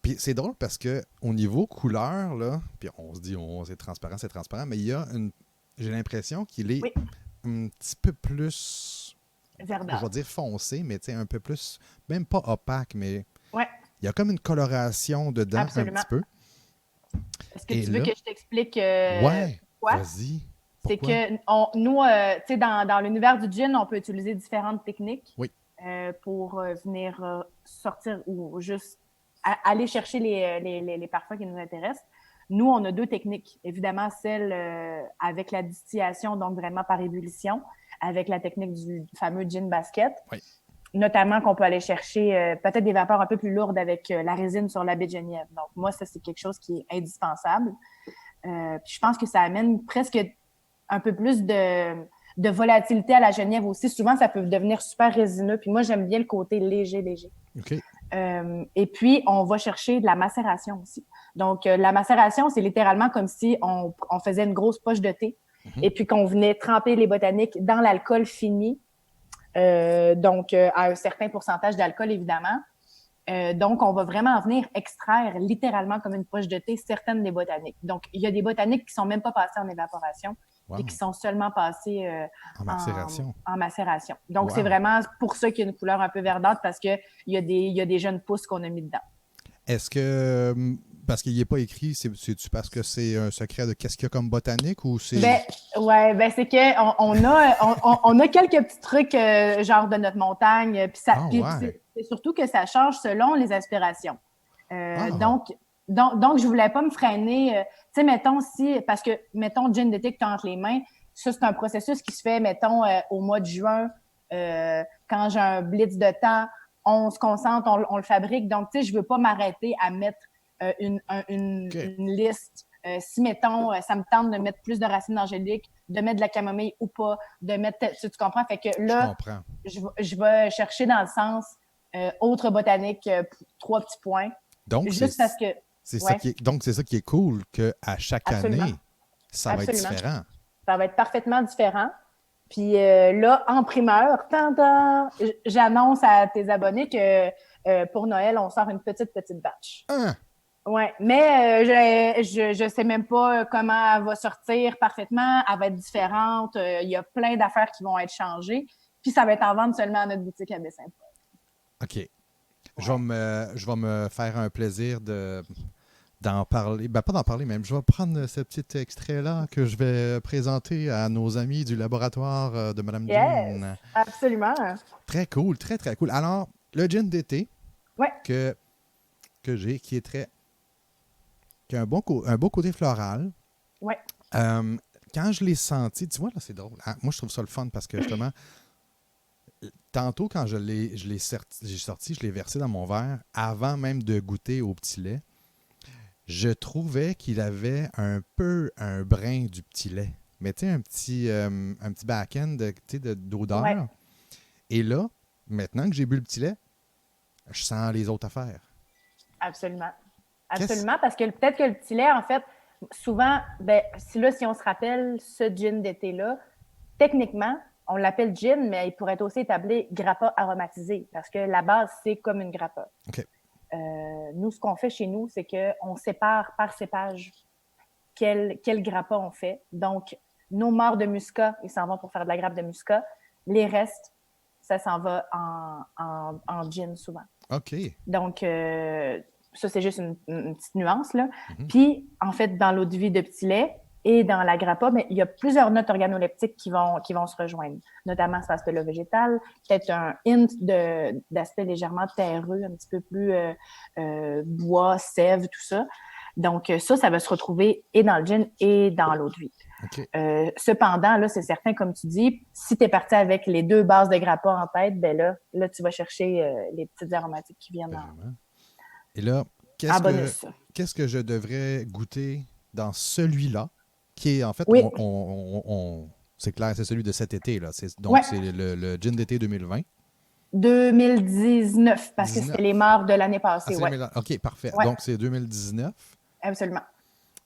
Puis c'est drôle parce que au niveau couleur, là, puis on se dit, oh, c'est transparent, mais il y a une. J'ai l'impression qu'il est Oui, un petit peu plus, je verdâtre. vais dire foncé, mais tu sais, un peu plus, même pas opaque, mais Ouais, il y a comme une coloration dedans un petit absolument. peu. Est-ce que Et tu veux là, que je t'explique? ouais, pourquoi? Vas-y. C'est Pourquoi? que nous, tu sais, dans l'univers du gin, on peut utiliser différentes techniques Oui. pour venir sortir ou juste aller chercher les parfums qui nous intéressent. Nous, on a deux techniques. Évidemment, celle avec la distillation, donc vraiment par ébullition, avec la technique du fameux gin basket. Oui. Notamment qu'on peut aller chercher peut-être des vapeurs un peu plus lourdes avec la résine sur la baie de Genièvre. Donc, moi, ça, c'est quelque chose qui est indispensable. Puis je pense que ça amène presque un peu plus de volatilité à la Genièvre aussi. Souvent, ça peut devenir super résineux. Puis moi, j'aime bien le côté léger. OK. Et puis, on va chercher de la macération aussi. Donc, la macération, c'est littéralement comme si on faisait une grosse poche de thé et puis qu'on venait tremper les botaniques dans l'alcool fini. Donc, à un certain pourcentage d'alcool, évidemment. Donc, on va vraiment venir extraire littéralement comme une poche de thé certaines des botaniques. Donc, il y a des botaniques qui ne sont même pas passées en évaporation et qui sont seulement passées en macération. En macération. Donc, Wow. c'est vraiment pour ça qu'il y a une couleur un peu verdâtre parce qu'il y a des jeunes pousses qu'on a mis dedans. Est-ce que, parce qu'il n'y est pas écrit, c'est-tu parce que c'est un secret de qu'est-ce qu'il y a comme botanique ou c'est... C'est qu'on a quelques petits trucs genre de notre montagne. Puis c'est surtout que ça change selon les aspirations. Donc, je voulais pas me freiner. Tu sais, mettons, parce que, mettons, gin d'été que tu as entre les mains, ça, c'est un processus qui se fait, mettons, au mois de juin, quand j'ai un blitz de temps, on se concentre, on le fabrique. Donc, tu sais, je veux pas m'arrêter à mettre une liste. Si, mettons, ça me tente de mettre plus de racines angéliques, de mettre de la camomille ou pas, de mettre... Tu comprends? Fait que là, je vais chercher dans le sens autre botanique, 3 petits points. Donc, juste parce que... Donc, c'est ça qui est cool, qu'à chaque année, ça va être différent. Ça va être parfaitement différent. Puis là, en primeur, j'annonce à tes abonnés que pour Noël, on sort une petite batch. Oui, mais je sais même pas comment elle va sortir parfaitement. Elle va être différente. Il y a plein d'affaires qui vont être changées. Puis ça va être en vente seulement à notre boutique à Baie-Saint-Paul. OK. Ouais. Je vais me faire un plaisir d'en parler. Ben, pas d'en parler même. Je vais prendre ce petit extrait-là que je vais présenter à nos amis du laboratoire de Mme Jean. Absolument. Très cool, très, très cool. Alors, le gin d'été que j'ai, qui a un beau côté floral. Oui. Quand je l'ai senti, tu vois, là, c'est drôle. Moi, je trouve ça le fun parce que justement, tantôt, quand j'ai sorti, je l'ai versé dans mon verre avant même de goûter au petit lait. Je trouvais qu'il avait un peu un brin du petit lait. Mais tu sais, un petit back-end d'odeur. Ouais. Et là, maintenant que j'ai bu le petit lait, je sens les autres affaires. Absolument. Absolument, parce que peut-être que le petit lait, en fait, souvent, si on se rappelle ce gin d'été-là, techniquement, on l'appelle gin, mais il pourrait être aussi établi grappa aromatisé, parce que la base, c'est comme une grappa. OK. Nous, ce qu'on fait chez nous, c'est qu'on sépare par cépage quel grappa on fait. Donc, nos morts de muscat, ils s'en vont pour faire de la grappe de muscat. Les restes, ça s'en va en gin souvent. OK. Donc, ça, c'est juste une petite nuance, là. Mm-hmm. Puis, en fait, dans l'eau de vie de petit lait et dans la grappa, mais il y a plusieurs notes organoleptiques qui vont se rejoindre, notamment cet aspect-là végétal, peut-être un hint d'aspect légèrement terreux, un petit peu plus bois, sève, tout ça. Donc, ça va se retrouver et dans le gin et dans l'eau de vie. Okay. Cependant, là, c'est certain, comme tu dis, si tu es parti avec les 2 bases de grappa en tête, ben là, tu vas chercher les petites aromatiques qui viennent en... Et là, qu'est-ce que je devrais goûter dans celui-là, qui est en fait, c'est clair, c'est celui de cet été, là. C'est le gin d'été 2020. 2019, parce que c'était les morts de l'année passée. OK, parfait. Ouais. Donc, c'est 2019. Absolument.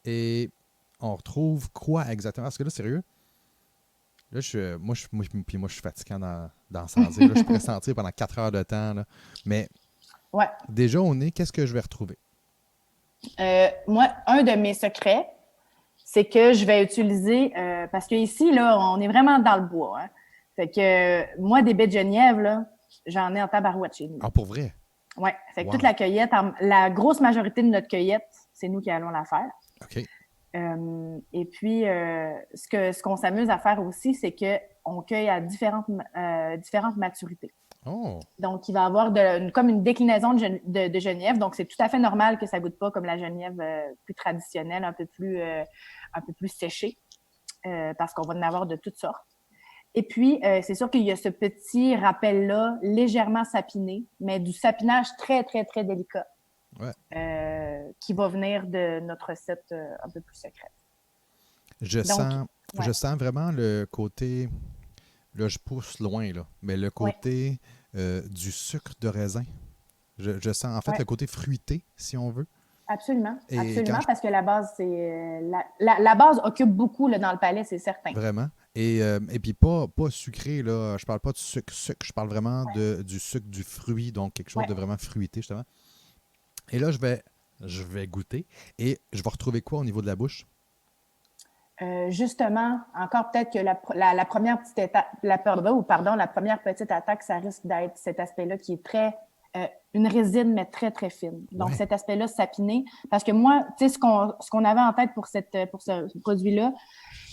Et on retrouve quoi exactement? Parce que là, sérieux, là, moi, je suis fatiguant dans sentir. Là, je pourrais sentir pendant 4 heures de temps. Là. Mais déjà, au nez, qu'est-ce que je vais retrouver? Moi, un de mes secrets, c'est que je vais utiliser, parce qu'ici, là, on est vraiment dans le bois. Hein. Fait que moi, des baies de Genièvre, là, j'en ai en tabarouette chez nous. Ah, pour vrai? Oui. Fait que toute la cueillette, la grosse majorité de notre cueillette, c'est nous qui allons la faire. OK. Et puis, ce qu'on s'amuse à faire aussi, c'est qu'on cueille à différentes maturités. Oh, Donc, il va y avoir comme une déclinaison de genièvre. Donc, c'est tout à fait normal que ça ne goûte pas comme la genièvre plus traditionnelle, un peu plus séchée, parce qu'on va en avoir de toutes sortes. Et puis, c'est sûr qu'il y a ce petit rappel-là, légèrement sapiné, mais du sapinage très, très, très délicat, ouais. qui va venir de notre recette un peu plus secrète. Je Donc, sens, ouais, je sens vraiment le côté, là je pousse loin, là, mais le ouais, côté du sucre de raisin. Je sens en fait ouais. le côté fruité, si on veut. Absolument, Et quand absolument, je parce que la base, c'est la base occupe beaucoup là, dans le palais, c'est certain. Vraiment. Et puis pas sucré, là. Je parle pas de sucre. Je parle vraiment du sucre du fruit, donc quelque chose Ouais. de vraiment fruité, justement. Et là, je vais goûter. Et je vais retrouver quoi au niveau de la bouche? Justement, encore peut-être que la première petite étape, la première petite attaque, ça risque d'être cet aspect-là qui est très une résine, mais très, très fine. Donc, Ouais. cet aspect-là sapiné. Parce que moi, tu sais, ce qu'on avait en tête pour ce produit-là,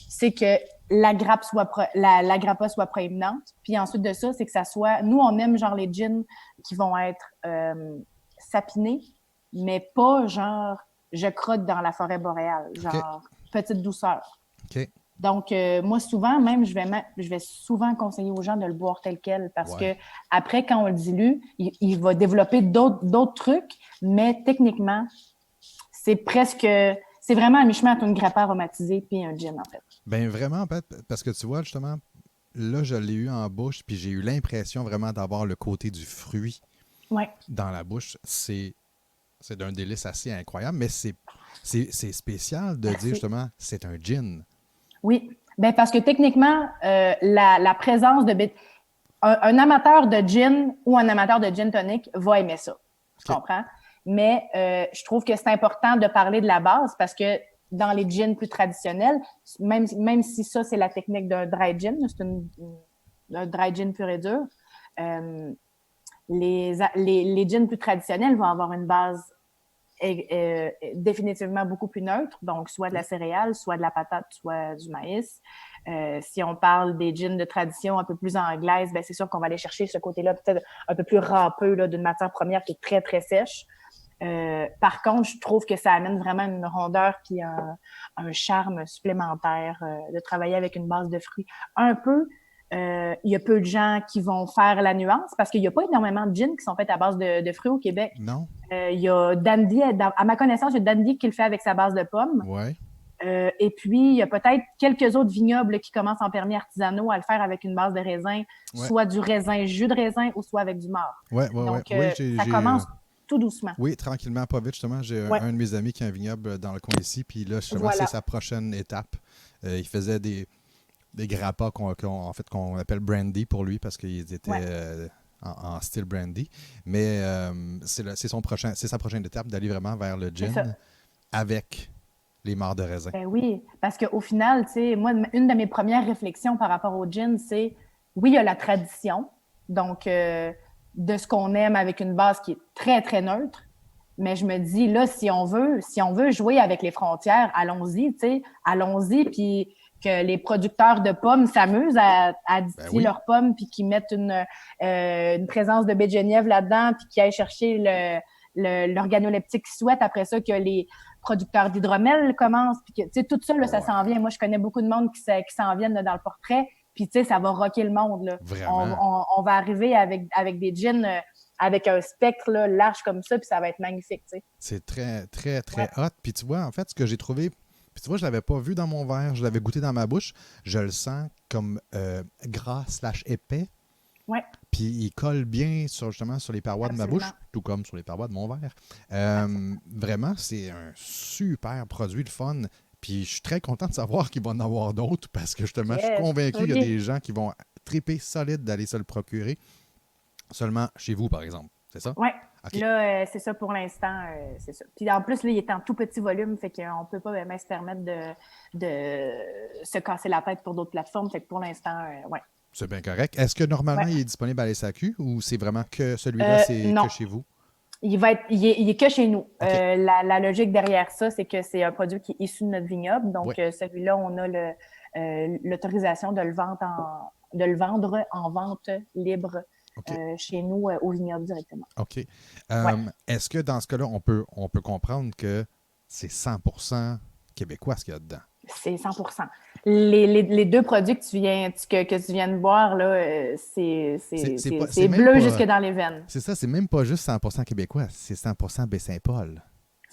c'est que la grappa soit proéminente. Puis ensuite de ça, c'est que ça soit. Nous, on aime genre les gins qui vont être sapinés, mais pas genre je crotte dans la forêt boréale, OK. genre petite douceur. OK. Donc, moi, souvent, même, je vais souvent conseiller aux gens de le boire tel quel parce Ouais. que après, quand on le dilue, il va développer d'autres trucs, mais techniquement, c'est vraiment à mi-chemin entre une grappa aromatisée puis un gin, en fait. Ben vraiment, parce que tu vois, justement, là, je l'ai eu en bouche, puis j'ai eu l'impression vraiment d'avoir le côté du fruit Ouais. dans la bouche. C'est d'un délice assez incroyable, mais c'est spécial de dire Merci. justement, c'est un gin. Oui. Ben parce que techniquement, la présence un amateur de gin ou un amateur de gin tonic va aimer ça. Tu OK. comprends? Mais je trouve que c'est important de parler de la base parce que dans les gins plus traditionnels, même si ça, c'est la technique d'un dry gin, c'est un dry gin pur et dur, euh, les gins plus traditionnels vont avoir une base définitivement beaucoup plus neutre, donc soit de la Oui. céréale, soit de la patate, soit du maïs. Si on parle des gins de tradition un peu plus anglaise, ben c'est sûr qu'on va aller chercher ce côté-là peut-être un peu plus râpeux là, d'une matière première qui est très, très sèche. Par contre, je trouve que ça amène vraiment une rondeur puis un charme supplémentaire de travailler avec une base de fruits. Un peu, il y a peu de gens qui vont faire la nuance parce qu'il n'y a pas énormément de gins qui sont faits à base de fruits au Québec. Non? Il y a Dandy, à ma connaissance, il y a Dandy qui le fait avec sa base de pommes. Ouais. Et puis, il y a peut-être quelques autres vignobles qui commencent en permis artisanaux à le faire avec une base de raisin, Ouais. soit du raisin, jus de raisin, ou soit avec du mort. Ouais, ouais, ouais. Donc, Oui, ça commence tout doucement. oui, tranquillement, pas vite, justement. J'ai Ouais, un de mes amis qui a un vignoble dans le coin ici, puis là, justement, c'est voilà. sa prochaine étape. Il faisait des grappas en fait, qu'on appelle brandy pour lui parce qu'ils étaient Ouais, en style brandy. Mais c'est sa prochaine étape d'aller vraiment vers le c'est ça. gin avec les morts de raisin. Ben oui, parce qu'au final, tu sais, moi, une de mes premières réflexions par rapport au gin, c'est, oui, il y a la tradition, donc de ce qu'on aime avec une base qui est très, très neutre, mais je me dis, là, si on veut jouer avec les frontières, allons-y, tu sais, allons-y, puis que les producteurs de pommes s'amusent à Ben distiller oui, leurs pommes, puis qu'ils mettent une présence de baie de Genièvre là-dedans, puis qu'ils aillent chercher l'organoleptique qu'ils souhaitent. Après ça, que les producteurs d'hydromel commencent, puis que, tu sais, tout ça, là, ça ouais, s'en vient. Moi, je connais beaucoup de monde qui s'en viennent là, dans le portrait, puis, tu sais, ça va rocker le monde, là. vraiment. On va arriver avec des jeans avec un spectre là, large comme ça, puis ça va être magnifique, tu sais. C'est très, très, Ouais, très hot. Puis tu vois, en fait, ce que j'ai trouvé, puis tu vois, je l'avais pas vu dans mon verre, je l'avais goûté dans ma bouche. Je le sens comme gras slash épais. ouais, Puis il colle bien justement sur les parois de ma bouche, absolument. tout comme sur les parois de mon verre. Absolument. Vraiment, c'est un super produit de fun. Puis je suis très content de savoir qu'il va en avoir d'autres parce que justement, je suis Yes. convaincu qu'il y a Oui. des gens qui vont triper solide d'aller se le procurer seulement chez vous, par exemple. C'est ça? Ouais. OK. Là, c'est ça pour l'instant, c'est ça. Puis en plus, là, il est en tout petit volume, fait qu'on peut pas même se permettre de se casser la tête pour d'autres plateformes. Fait que pour l'instant, ouais. C'est bien correct. Est-ce que normalement Ouais. il est disponible à la SAQ ou c'est vraiment que celui-là, c'est que Non. chez vous? Il est que chez nous. OK. La logique derrière ça, c'est que c'est un produit qui est issu de notre vignoble. Donc, Oui. celui-là, on a l'autorisation de de le vendre en vente libre OK. chez nous au vignoble directement. OK. Ouais, Est-ce que dans ce cas-là, on peut comprendre que c'est 100% québécois ce qu'il y a dedans? c'est 100%. Les deux produits que tu viens de boire, là, C'est c'est même bleu pas. jusque dans les veines. C'est ça, c'est même pas juste 100% québécois, c'est 100% Baie-Saint-Paul.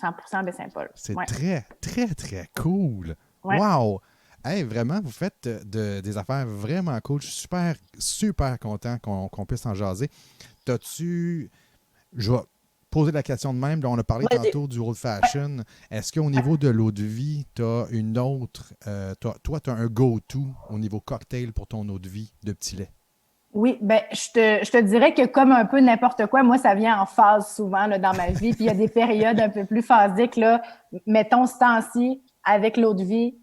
100% Baie-Saint-Paul. C'est Ouais, très, très, très cool. ouais. Wow! Hey, vraiment, vous faites des affaires vraiment cool. Je suis super, super content qu'on puisse en jaser. T'as-tu. Je vais poser la question de même. Là, on a parlé Vas-y. tantôt du old fashion. Est-ce qu'au niveau de l'eau de vie, tu as une autre. Toi, tu as un go-to au niveau cocktail pour ton eau de vie de petit lait? Oui, ben je te dirais que comme un peu n'importe quoi, moi, ça vient en phase souvent là, dans ma vie. Puis il y a des périodes un peu plus phasiques, là, mettons ce temps-ci, avec l'eau de vie,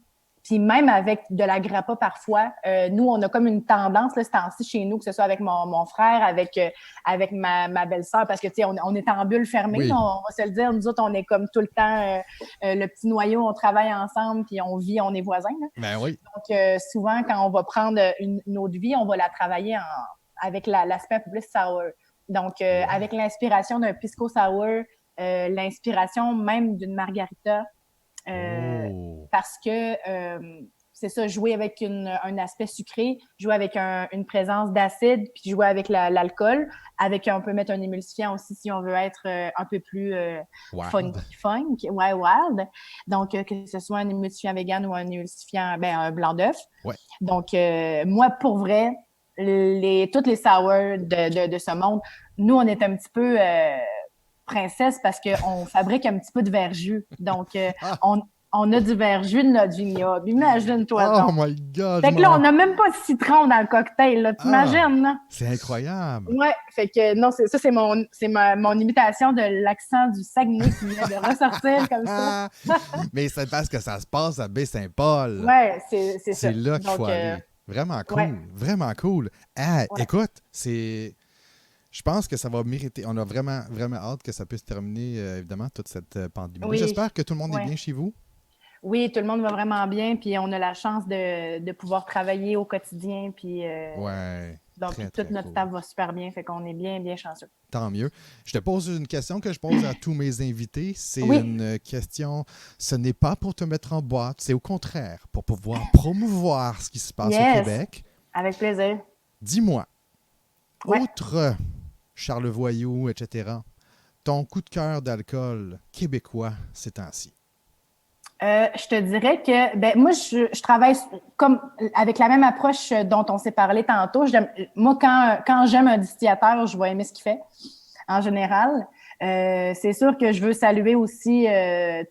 puis même avec de la grappa parfois. Nous, on a comme une tendance, là, ce temps-ci, chez nous, que ce soit avec mon frère, avec ma belle-sœur, parce que, tu sais, on est en bulle fermée, là, Oui. on va se le dire. Nous autres, on est comme tout le temps le petit noyau, on travaille ensemble, puis on vit, on est voisins, là. Ben oui. Donc, souvent, quand on va prendre une eau de vie, on va la travailler avec l'aspect un peu plus sour. Donc, Ouais. avec l'inspiration d'un pisco sour, l'inspiration même d'une margarita, euh, Oh. parce que c'est ça, jouer avec un aspect sucré, jouer avec une présence d'acide, puis jouer avec l'alcool, avec on peut mettre un émulsifiant aussi si on veut être un peu plus Wild. funk, ouais, wild. Donc, que ce soit un émulsifiant vegan ou un émulsifiant, ben, un blanc d'œuf. Ouais. Donc, moi, pour vrai, toutes les sours de ce monde, nous, on est un petit peu princesse parce qu'on fabrique un petit peu de verjus. Donc, Ah! on a du verjus de notre vignoble. Imagine-toi Oh donc. my God! Fait que là, on n'a même pas de citron dans le cocktail, là. Ah! T'imagines, là? C'est incroyable! Ouais, fait que non, mon imitation de l'accent du Saguenay qui vient de ressortir comme ça. Ah! Mais c'est parce que ça se passe à Baie-Saint-Paul. Ouais, c'est ça. C'est là qu'il faut Donc, aller. Vraiment ouais, cool. Vraiment cool. Ah, ouais. écoute, c'est. Je pense que ça va mériter. On a vraiment, vraiment hâte que ça puisse terminer, évidemment, toute cette pandémie. Oui, J'espère que tout le monde est ouais. bien chez vous. Oui, tout le monde va vraiment bien, puis on a la chance de pouvoir travailler au quotidien, Ouais. puis Très, toute très notre cool. staff va super bien, fait qu'on est bien, bien chanceux. Tant mieux. Je te pose une question que je pose à tous mes invités. C'est Oui, une question, ce n'est pas pour te mettre en boîte, c'est au contraire pour pouvoir promouvoir ce qui se passe au yes, Québec. avec plaisir. Dis-moi, Ouais. outre Charlevoix, etc., ton coup de cœur d'alcool québécois ces temps-ci? Je te dirais que, ben, moi, je travaille comme avec la même approche dont on s'est parlé tantôt. Moi, quand j'aime un distillateur, je vais aimer ce qu'il fait, en général. C'est sûr que je veux saluer aussi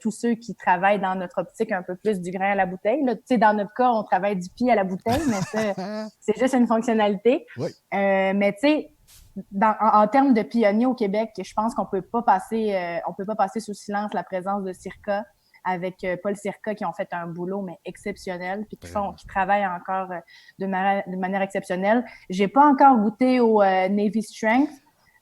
tous ceux qui travaillent dans notre optique un peu plus du grain à la bouteille. Là. Tu sais, dans notre cas, on travaille du pied à la bouteille, mais ça, c'est juste une fonctionnalité. Oui. Mais tu sais, en termes de pionniers au Québec, je pense on peut pas passer sous silence la présence de Circa avec Paul Circa qui ont fait un boulot mais exceptionnel puis Vraiment. qui travaillent encore de manière exceptionnelle. J'ai pas encore goûté au Navy Strength.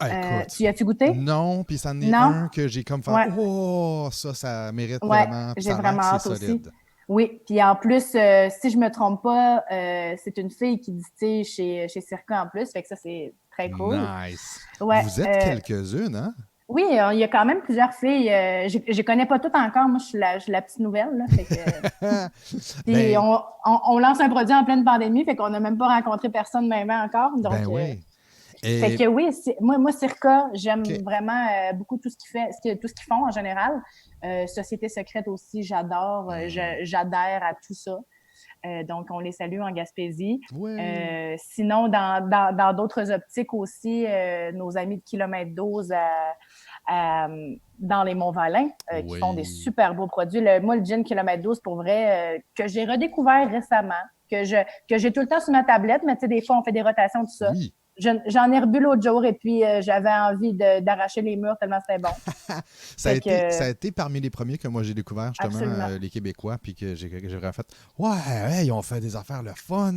Ah, écoute, Tu y as-tu goûté? non, puis c'en est Non? un que j'ai comme fait, Ouais. oh, ça mérite Ouais, vraiment, puis j'ai ça a l'air vraiment que c'est hâte aussi. solide. Oui, puis en plus, si je me trompe pas, c'est une fille qui distille chez Circa en plus, fait que ça, c'est très cool. Nice. Ouais, Vous êtes quelques-unes, hein? oui, il y a quand même plusieurs filles. Je connais pas toutes encore. Moi, je suis la petite nouvelle. Là, fait que, puis Ben, on lance un produit en pleine pandémie, fait qu'on n'a même pas rencontré personne même encore. ben Donc, oui. fait Et, que oui, moi, Circa, OK. j'aime vraiment beaucoup tout ce qu'ils fait, tout ce qu'ils font en général. Société secrète aussi, j'adore. J'adhère à tout ça. Donc, on les salue en Gaspésie. Ouais. Sinon, dans d'autres optiques aussi, nos amis de Kilomètre 12 dans les Monts-Valin qui font des Oui. super beaux produits. Moi, le gin Kilomètre 12, pour vrai, que j'ai redécouvert récemment, que j'ai tout le temps sur ma tablette, mais tu sais, des fois, on fait des rotations, tout ça. Oui. J'en ai rebu l'autre jour et puis j'avais envie d'arracher les murs tellement c'était bon. Fait Ça que, a été parmi les premiers que moi j'ai découvert, justement, absolument. les Québécois, puis que j'ai vraiment fait, ouais, ouais, ils ont fait des affaires le fun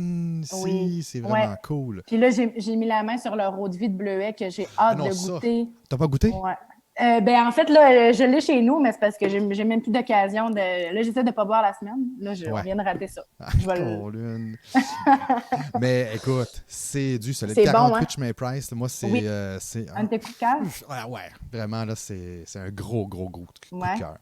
Oui. ici, c'est Ouais. vraiment cool. Puis là, j'ai mis la main sur leur eau de vie de bleuet que j'ai Ah hâte non, de ça, goûter. t'as pas goûté? Ouais. En fait, là, je l'ai chez nous, mais c'est parce que j'ai même plus d'occasion de. Là, j'essaie de ne pas boire la semaine. Là, on vient de rater ça. Je vais Mais écoute, c'est du solide. C'est bon, hein? chemin Price, moi, c'est. Oui. C'est un de tes coups de cœur? Ouais, vraiment, là, c'est un gros coup de cœur.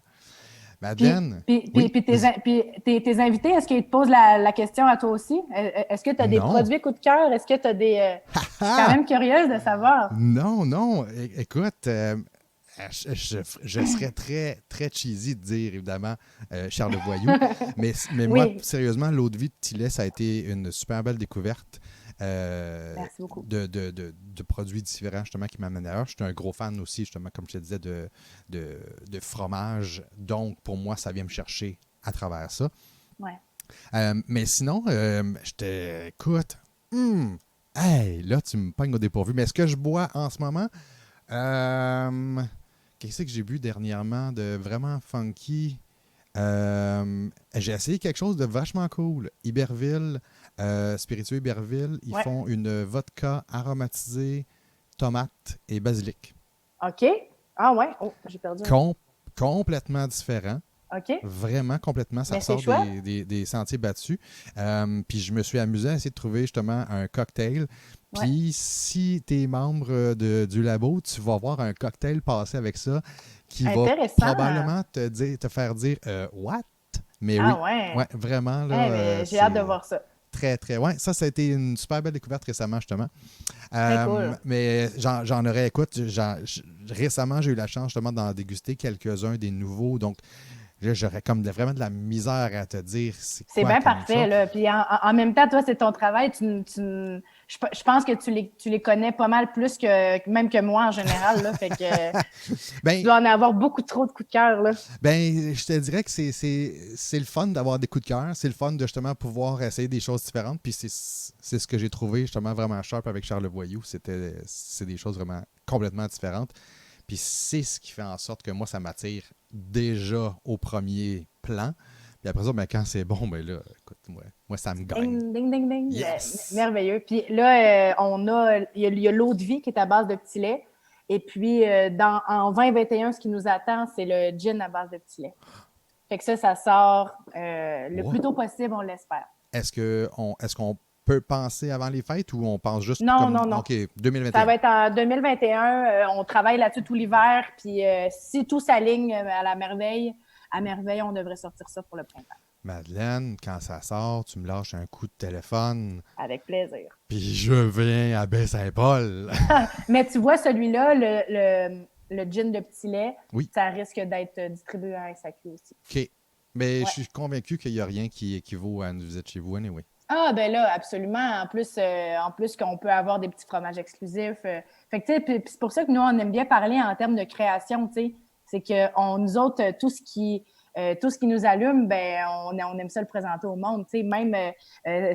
Madeleine? Puis tes invités, est-ce qu'ils te posent la question à toi aussi? Est-ce que tu as des produits coup de cœur? Est-ce que tu as des... Je suis quand même curieuse de savoir. Non. Écoute, je serais très, très cheesy de dire, évidemment, Charles Voyou. mais Oui. Moi, sérieusement, l'eau de vie de Tillet, ça a été une super belle découverte. Merci beaucoup. De produits différents, justement, qui m'amènent ailleurs. Je suis un gros fan aussi, justement, comme je te disais, de fromage. Donc, pour moi, ça vient me chercher à travers ça. Ouais. Mais sinon, écoute, hey, là, tu me pognes au dépourvu. Mais est-ce que je bois en ce moment? Qu'est-ce que j'ai bu dernièrement de vraiment funky? J'ai essayé quelque chose de vachement cool. Iberville, Spiritueux Iberville, ils font une vodka aromatisée, tomate et basilic. OK. Ah ouais? Oh, j'ai perdu. Complètement différent. OK. Vraiment, complètement. Ça sort des sentiers battus. Puis je me suis amusé à essayer de trouver justement un cocktail. Puis si tu es membre du labo, tu vas voir un cocktail passer avec ça qui va probablement te faire dire « What? » Mais oui, vraiment. Là, j'ai hâte de voir ça. Très, très. Ouais, ça a été une super belle découverte récemment, justement. Très cool. Mais j'en aurais, écoute, récemment, j'ai eu la chance justement d'en déguster quelques-uns des nouveaux. Donc, là, j'aurais comme vraiment de la misère à te dire c'est quoi. C'est bien parfait, là. Puis en même temps, toi, c'est ton travail. Je pense que tu les connais pas mal plus que même que moi en général, là. Fait que tu dois en avoir beaucoup trop de coups de cœur, là. Je te dirais que c'est le fun d'avoir des coups de cœur. C'est le fun de justement pouvoir essayer des choses différentes. Puis c'est ce que j'ai trouvé justement vraiment sharp avec Charles Voyou. C'est des choses vraiment complètement différentes. Puis c'est ce qui fait en sorte que moi, ça m'attire déjà au premier plan. Puis après ça, quand c'est bon, là, écoute, moi ça me gagne. Ding. Yes! Merveilleux. Puis là, il y a l'eau de vie qui est à base de petit lait. Et puis, en 2021, ce qui nous attend, c'est le gin à base de petit lait. Fait que ça sort le plus tôt possible, on l'espère. Est-ce qu'on peut penser avant les fêtes ou on pense juste non. OK, 2021. Ça va être en 2021. On travaille là-dessus tout l'hiver. Puis si tout s'aligne à merveille, on devrait sortir ça pour le printemps. Madeleine, quand ça sort, tu me lâches un coup de téléphone. Avec plaisir. Puis je viens à Baie-Saint-Paul. Mais tu vois, celui-là, le gin de petit lait, ça risque d'être distribué en SAQ aussi. OK. Mais je suis convaincu qu'il n'y a rien qui équivaut à une visite chez vous, anyway. Ah, ben là, absolument. En plus qu'on peut avoir des petits fromages exclusifs. Fait que, tu sais, c'est pour ça que nous, on aime bien parler en termes de création, tu sais. C'est que nous autres, tout ce qui nous allume, on aime ça le présenter au monde. Tu sais, même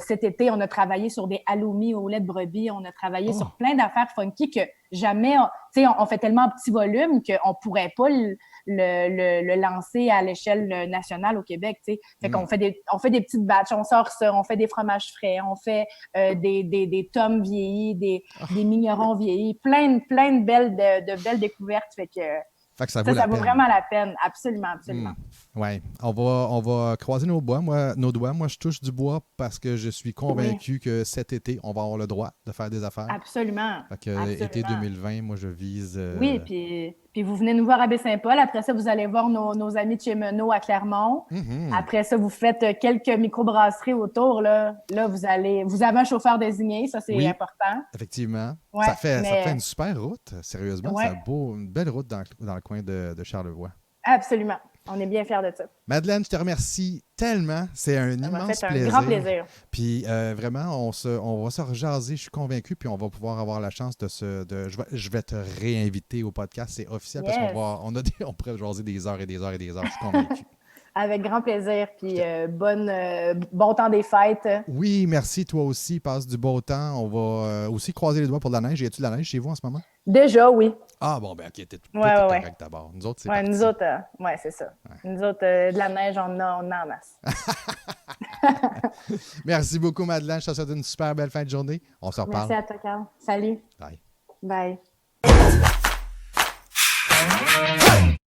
cet été, on a travaillé sur des halloumi au lait de brebis. On a travaillé sur plein d'affaires funky que jamais, tu sais, on fait tellement en petit volume qu'on pourrait pas le lancer à l'échelle nationale au Québec, tu sais. Fait qu'on fait des petites batches, on sort ça, on fait des fromages frais, on fait des tomes vieillis, des mignons vieillis, plein de belles découvertes. Fait que ça vaut vraiment la peine. Absolument. Oui. On va croiser nos doigts. Moi, je touche du bois parce que je suis convaincu que cet été, on va avoir le droit de faire des affaires. Absolument. Fait que été 2020, moi, je vise... Oui, puis vous venez nous voir à Baie-Saint-Paul. Après ça, vous allez voir nos amis de chez Menot à Clermont. Mm-hmm. Après ça, vous faites quelques microbrasseries autour. Là, vous avez un chauffeur désigné. Ça, c'est important. Effectivement. Ouais, ça fait une super route. Sérieusement, c'est une belle route dans le coin de Charlevoix. Absolument. On est bien fiers de ça. Madeleine, je te remercie tellement. C'est un immense plaisir. Un grand plaisir. Puis vraiment, on va se rejaser, je suis convaincu, puis on va pouvoir avoir la chance je vais te réinviter au podcast, c'est officiel, parce qu'on pourrait jaser des heures et des heures et des heures, je suis convaincu. Avec grand plaisir, puis bon temps des fêtes. Oui, merci, toi aussi, passe du beau temps. On va aussi croiser les doigts pour de la neige. Y a-t-il de la neige chez vous en ce moment? Déjà, oui. Ah bon, OK, t'es correct d'abord. Nous autres, c'est parti. Nous autres, c'est ça. Ouais. Nous autres, de la neige, on a en masse. Merci beaucoup, Madeleine. Je te souhaite une super belle fin de journée. On se reparle. Merci à toi, Carl. Salut. Bye. Bye.